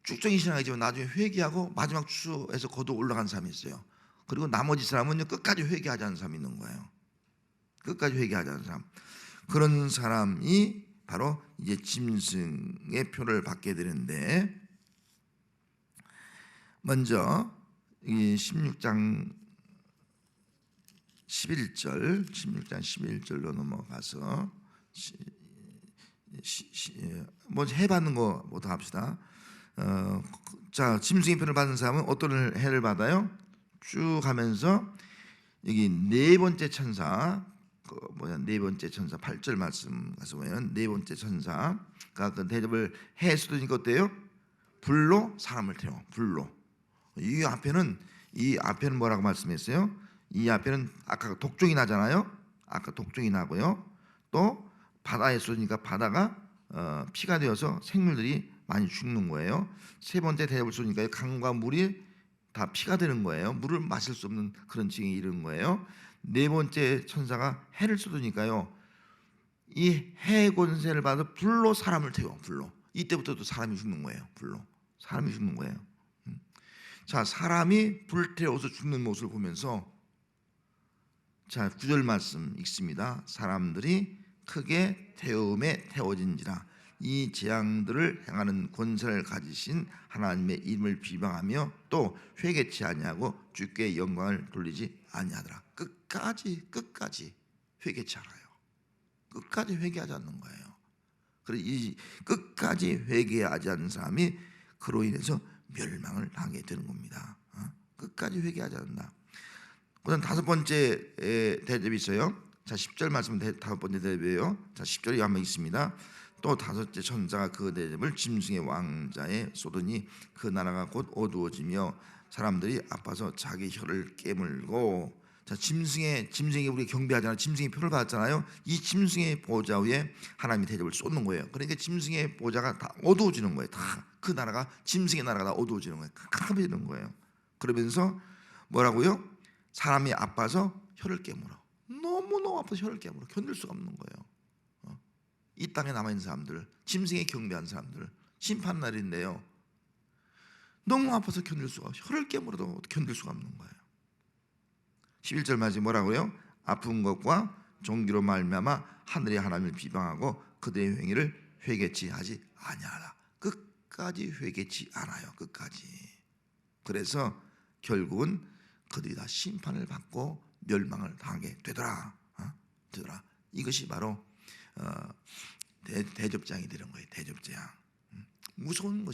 쭉정이 신앙이지만 나중에 회개하고 마지막 추수에서 거둬 올라간 사람이 있어요. 그리고 나머지 사람은요 끝까지 회개하지 않는 사람이 있는 거예요. 끝까지 회개하지 않는 사람. 그런 사람이 바로 이제 짐승의 표를 받게 되는데 먼저 이 16장 11절로 넘어가서 먼저 해받는 거부터 합시다. 자, 짐승의 표를 받는 사람은 어떤 해를 받아요? 쭉 하면서 여기 네 번째 천사 네 번째 천사 8절 말씀 가서 보면 네 번째 천사가 그 대접을 해 쏟으니까 어때요? 불로 사람을 태워. 불로. 이 앞에는 뭐라고 말씀했어요? 이 앞에는 아까 독종이 나잖아요. 아까 독종이 나고요. 또 바다에 쏟으니까 바다가 피가 되어서 생물들이 많이 죽는 거예요. 세 번째 대접을 쏟으니까 강과 물이 다 피가 되는 거예요. 물을 마실 수 없는 그런 지경에 이르는 거예요. 네 번째 천사가 해를 쏟으니까요. 이 해 권세를 받아 불로 사람을 태워. 불로. 이때부터 또 사람이 죽는 거예요. 불로. 사람이 죽는 거예요. 자, 사람이 불태워서 죽는 모습을 보면서 자, 9절 말씀 읽습니다. 사람들이 크게 태움에 태워진지라. 이 재앙들을 행하는 권세를 가지신 하나님의 이름을 비방하며 또 회개치 아니하고 주께 영광을 돌리지 아니하더라. 끝까지 회개치 않아요. 끝까지 회개하지 않는 거예요. 그래서 이 끝까지 회개하지 않는 사람이 그로 인해서 멸망을 당하게 되는 겁니다. 끝까지 회개하지 않는다. 그다음 다섯 번째 대접이 있어요. 자, 10절 말씀 다섯 번째 대접이에요. 자, 10절이 한번 있습니다. 또 다섯째 천사가 그 대접을 짐승의 왕자에 쏟으니 그 나라가 곧 어두워지며 사람들이 아파서 자기 혀를 깨물고. 자, 짐승이 우리 경배하잖아요. 짐승의 표를 받았잖아요. 이 짐승의 보좌 위에 하나님이 대접을 쏟는 거예요. 그러니까 짐승의 보좌가 다 어두워지는 거예요. 다 그 나라가, 짐승의 나라가 다 어두워지는 거예요. 캄캄해지는 거예요. 그러면서 뭐라고요? 사람이 아파서 혀를 깨물어. 너무너무 아파서 혀를 깨물어. 견딜 수가 없는 거예요. 이 땅에 남아있는 사람들, 짐승에 경배한 사람들, 심판날인데요, 너무 아파서 혀를 깨물어도 견딜 수가 없는 거예요. 11절 말씀이 뭐라고요? 아픈 것과 종기로 말미암아 하늘의 하나님을 비방하고 그들의 행위를 회개치 하지 아니하라. 끝까지 회개치 않아요. 끝까지. 그래서 결국은 그들이 다 심판을 받고 멸망을 당하게 되더라. 이것이 바로 대접장이 되는 거예요. 대접장. 무서운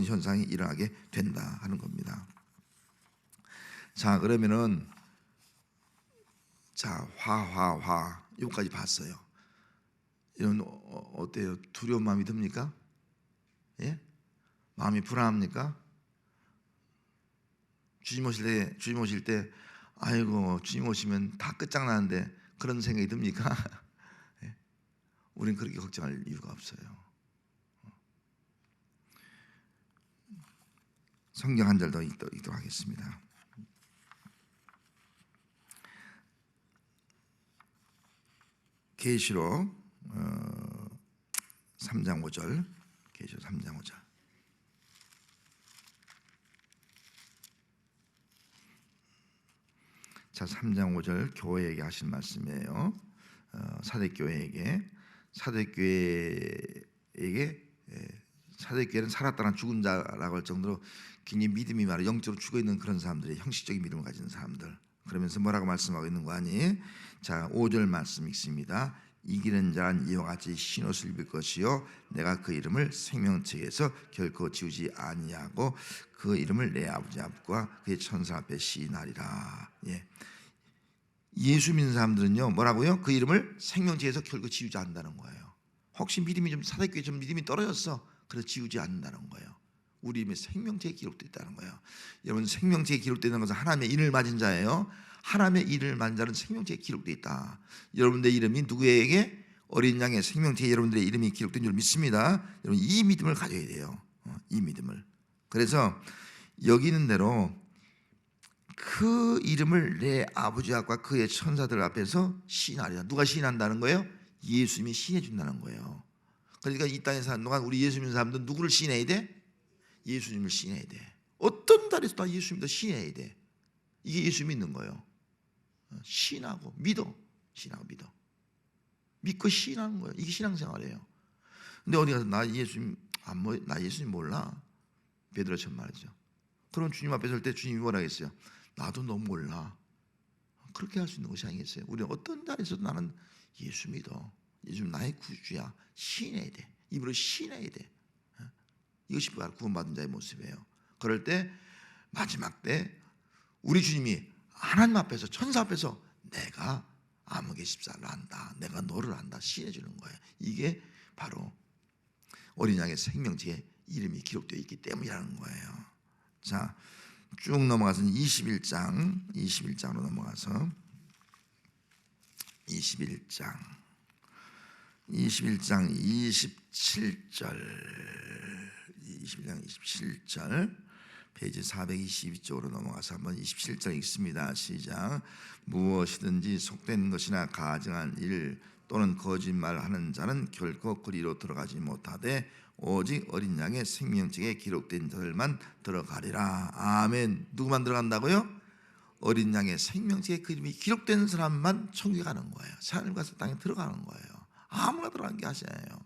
현상이 일어나게 된다 하는 겁니다. 자, 그러면은 자, 화 여기까지 봤어요. 이런 어때요? 두려운 마음이 듭니까? 예? 마음이 불안합니까? 주님 오실 때 아이고 주님 오시면 다 끝장나는데 그런 생각이 듭니까? 예? 우린 그렇게 걱정할 이유가 없어요. 성경 한 절 더 읽도록 하겠습니다. 계시록 3장 5절. 계시록 3장 5절. 자, 3장 5절 교회에게 하신 말씀이에요. 사대교회는 살았다는 죽은 자라고 할 정도로 굉장히 믿음이 많아 영적으로 죽어 있는 그런 사람들이, 형식적인 믿음을 가진 사람들. 그러면서 뭐라고 말씀하고 있는 거 아니? 자, 5절 말씀 읽습니다. 이기는 자는 이와 같이 흰옷을 입을 것이요 내가 그 이름을 생명책에서 결코 지우지 아니하고 그 이름을 내 아버지 앞과 그의 천사 앞에 시인하리라. 예. 예수 믿는 사람들은요 뭐라고요? 그 이름을 생명책에서 결코 지우지 않는다는 거예요. 혹시 믿음이 좀 사대교회 좀 믿음이 떨어졌어, 그래서 지우지 않는다는 거예요. 우리 이름이 생명책에 기록되어 있다는 거예요. 여러분, 생명책에 기록되는 것은 하나님의 이름을 맞은 자예요. 하나님의 이름을 맞은 자는 생명책에 기록되어 있다. 여러분들의 이름이 누구에게? 어린 양의 생명책에 여러분들의 이름이 기록된 줄 믿습니다. 여러분, 이 믿음을 가져야 돼요. 이 믿음을. 그래서 여기 있는 대로 그 이름을 내 아버지 앞과 그의 천사들 앞에서 시인하리라. 누가 시인한다는 거예요? 예수님이 시인해 준다는 거예요. 그러니까 이 땅에 사는 동안 우리 예수 믿는 사람들은 누구를 시인해야 돼? 예수님을 시인해야 돼. 어떤 달에서 다 예수님도 시인해야 돼. 이게 예수 믿는 거예요. 시인하고 믿어. 시인하고 믿어. 믿고 시인하는 거예요. 이게 신앙생활이에요. 근데 어디 가서 나 예수님 몰라. 베드로처럼 말이죠. 그럼 주님 앞에 설 때 주님이 뭐라 했어요? 나도 너 몰라. 그렇게 할 수 있는 것이 아니겠어요? 우리는 어떤 자리에서도 나는 예수 믿어. 예수 나의 구주야. 시인해야 돼. 입으로 시인해야 돼. 이것이 바로 구원받은 자의 모습이에요. 그럴 때 마지막 때 우리 주님이 하나님 앞에서, 천사 앞에서 내가 암흑의 십자를 안다, 내가 너를 안다 시인해 주는 거예요. 이게 바로 어린 양의 생명책에 이름이 기록되어 있기 때문이라는 거예요. 자, 쭉 넘어가서 21장으로 넘어가서 21장 27절 페이지 422쪽으로 넘어가서 한번 27절 읽습니다. 시작. 무엇이든지 속된 것이나 가증한 일 또는 거짓말하는 자는 결코 그리로 들어가지 못하되 오직 어린 양의 생명책에 기록된 자들만 들어가리라. 아멘. 누구만 들어간다고요? 어린 양의 생명책에 그 이름이 기록된 사람만 천국에 가는 거예요. 하나님 가서 땅에 들어가는 거예요. 아무나 들어가는 게 아니에요.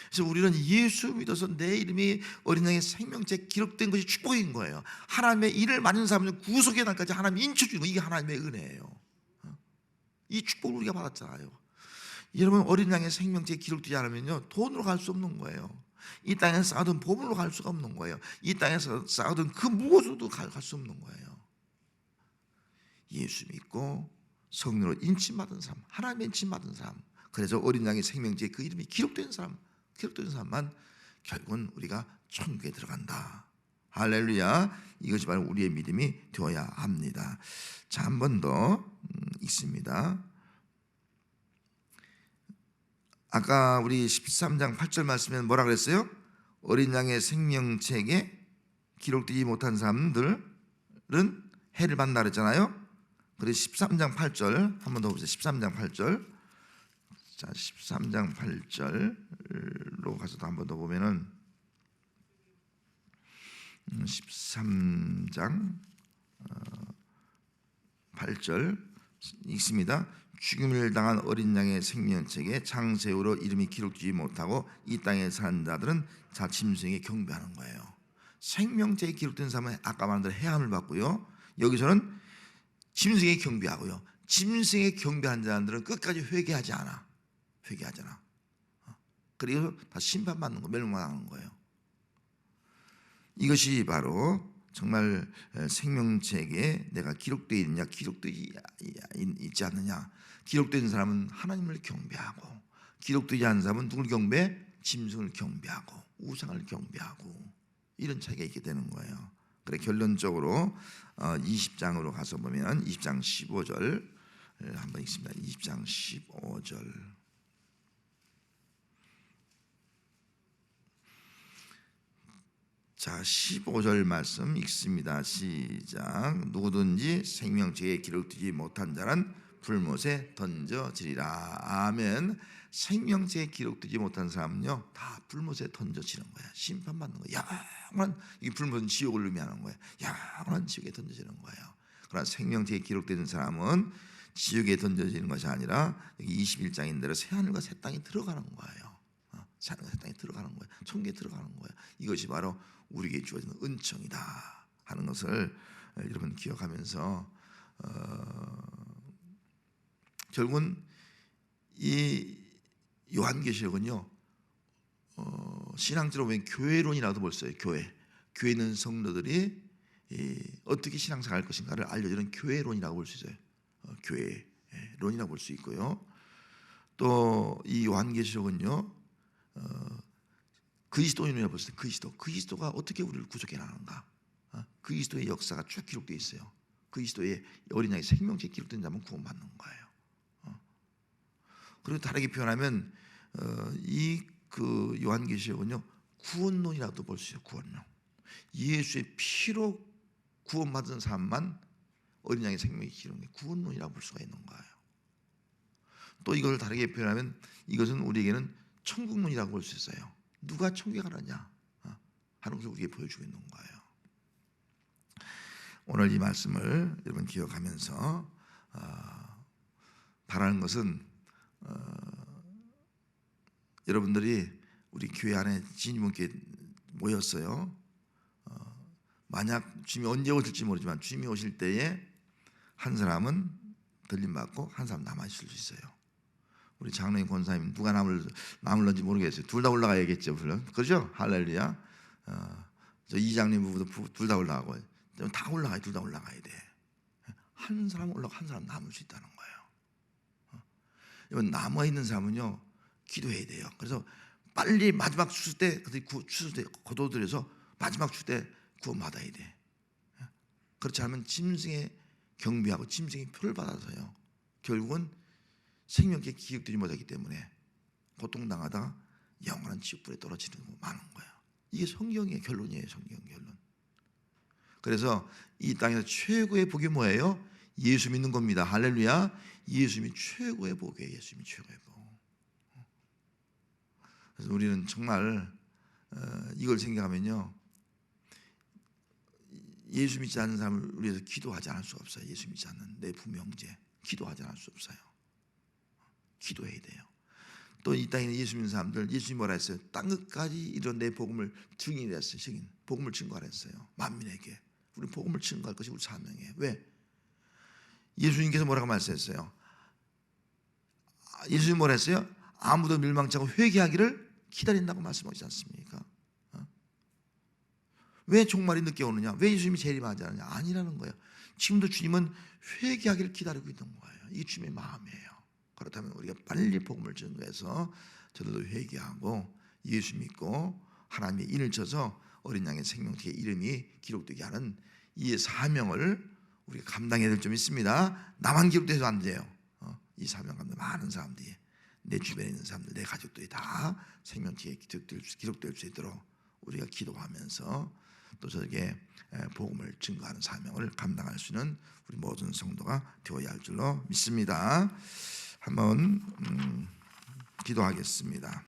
그래서 우리는 예수 믿어서 내 이름이 어린 양의 생명책에 기록된 것이 축복인 거예요. 하나님의 일을 많은 사람은 구속의 날까지 하나님이 인쳐주는 거, 이게 하나님의 은혜예요. 이 축복을 우리가 받았잖아요. 여러분, 어린 양의 생명책에 기록되지 않으면요, 돈으로 갈 수 없는 거예요. 이 땅에서 쌓아둔 보물로 갈 수가 없는 거예요. 이 땅에서 쌓아둔 그 무엇으로도 갈 수 없는 거예요. 예수 믿고 성령으로 인침받은 사람, 하나님의 인침받은 사람, 그래서 어린 양의 생명책에 그 이름이 기록된 사람만 결국은 우리가 천국에 들어간다. 할렐루야. 이것이 바로 우리의 믿음이 되어야 합니다. 자, 한 번 더 있습니다. 아까 우리 13장 8절 말씀에 뭐라 그랬어요? 어린 양의 생명책에 기록되지 못한 사람들은 해를 받는다 그랬잖아요. 그래서 13장 8절 한 번 더 보세요. 13장 8절. 자, 13장 8절로 가서 한 번 더 보면은 13장 8절 읽습니다. 죽임을 당한 어린 양의 생명책에 창세후로 이름이 기록되지 못하고 이 땅에 사는 자들은 자침생에 경배하는 거예요. 생명책에 기록된 사람은 아까 말한 대로 해함을 받고요. 여기서는 짐승에 경배하고요. 짐승에 경배한 자들은 끝까지 회개하잖아. 그리고 다 심판받는 거, 멸망하는 거예요. 이것이 바로 정말 생명책에 내가 기록되어 있느냐, 기록되지 있지 않느냐. 기록된 사람은 하나님을 경배하고, 기록되지 않은 사람은 누굴 경배? 짐승을 경배하고, 우상을 경배하고, 이런 차이가 있게 되는 거예요. 그래, 결론적으로 20장으로 가서 보면 20장 15절 한번 읽습니다. 20장 15절. 자, 15절 말씀 읽습니다. 시작. 누구든지 생명책에 기록되지 못한 자는 불못에 던져지리라. 아멘. 생명책에 기록되지 못한 사람은요, 다 불못에 던져지는 거야. 심판받는 거야. 영원한, 이 불못은 지옥을 의미하는 거야. 영원한 지옥에 던져지는 거예요. 그러나 생명책에 기록된 사람은 지옥에 던져지는 것이 아니라 여기 21장인 대로 새하늘과 새 땅에 들어가는 거예요. 새하늘과 새 땅에 들어가는 거예요. 천국에 들어가는 거예요. 이것이 바로 우리에게 주어진 은총이다 하는 것을 여러분 기억하면서 결국은 이 요한계시록은요, 신앙적으로 보면 교회론이라도 볼 수 있어요. 교회는 성도들이 어떻게 신앙생활 할 것인가를 알려주는 교회론이라고 볼 수 있어요. 교회론이라고 볼 수 있고요. 또 이 요한계시록은요, 그리스도인이라고 볼 수 있어요. 그리스도가 어떻게 우리를 구속해 나가는가? 그리스도의 역사가 쭉 기록되어 있어요. 그리스도의 어린 양의 생명책에 기록된 자만 구원받는 거예요. 그리고 다르게 표현하면 이 그 요한계시록은요, 구원론이라도 볼 수 있어요. 구원론. 예수의 피로 구원받은 사람만 어린 양의 생명이 기록된 게 구원론이라고 볼 수가 있는 거예요. 또 이걸 다르게 표현하면 이것은 우리에게는 천국론이라고 볼 수 있어요. 누가 천국에 가느냐 하는 것을 우리에게 보여주고 있는 거예요. 오늘 이 말씀을 여러분 기억하면서 바라는 것은 여러분들이 우리 교회 안에 주님께 모였어요. 만약 주님이 언제 오실지 모르지만 주님이 오실 때에 한 사람은 들림받고 한 사람 남아있을 수 있어요. 우리 장로님 권사님 누가 남을런지 모르겠어요. 둘 다 올라가야겠죠, 물론. 그죠? 할렐루야. 저 이장님 부부도 둘 다 올라가고 다 올라가야, 둘 다 올라가야 돼. 한 사람 올라가 한 사람 남을 수 있다는 거예요. 이건 남아 있는 사람은요, 기도해야 돼요. 그래서 빨리 마지막 추수 때 거둬들여서 마지막 추수 때 구원받아야 돼. 그렇지 않으면 짐승의 경비하고 짐승의 표를 받아서요, 결국은 생명께 기억되지 못하기 때문에 고통당하다가 영원한 지옥불에 떨어지는 거 많은 거예요. 이게 성경의 결론이에요. 성경 결론. 그래서 이 땅에서 최고의 복이 뭐예요? 예수 믿는 겁니다. 할렐루야. 예수님이 최고의 복이에요. 예수님이 최고의 복. 그래서 우리는 정말 이걸 생각하면요, 예수 믿지 않는 사람을 위해서 기도하지 않을 수 없어요. 예수 믿지 않는 내 부모 형제 기도하지 않을 수 없어요. 기도해야 돼요. 또 이 땅에 예수 믿는 사람들, 예수님이 뭐라 했어요? 땅 끝까지 이런 내 복음을 증인했어요. 증인, 복음을 증거하라 했어요. 만민에게 우리 복음을 증거할 것이 우리 사명이에요. 왜? 예수님께서 뭐라고 말씀했어요? 예수님 뭐라 했어요? 아무도 멸망치 않고 회개하기를 기다린다고 말씀하지 않습니까? 왜 종말이 늦게 오느냐? 왜 예수님이 재림하지 않느냐? 아니라는 거예요. 지금도 주님은 회개하기를 기다리고 있는 거예요. 이게 주님의 마음이에요. 그렇다면 우리가 빨리 복음을 증거해서 저들도 회개하고 예수 믿고 하나님의 인을 쳐서 어린 양의 생명책의 이름이 기록되게 하는 이 사명을 우리가 감당해야 될 점이 있습니다. 나만 기록돼서 안 돼요. 이 사명 감당 많은 사람들이, 내 주변에 있는 사람들, 내 가족들이 다 생명책에 기록될 수 있도록 우리가 기도하면서 또 저에게 복음을 증거하는 사명을 감당할 수 있는 우리 모든 성도가 되어야 할 줄로 믿습니다. 한번 기도하겠습니다.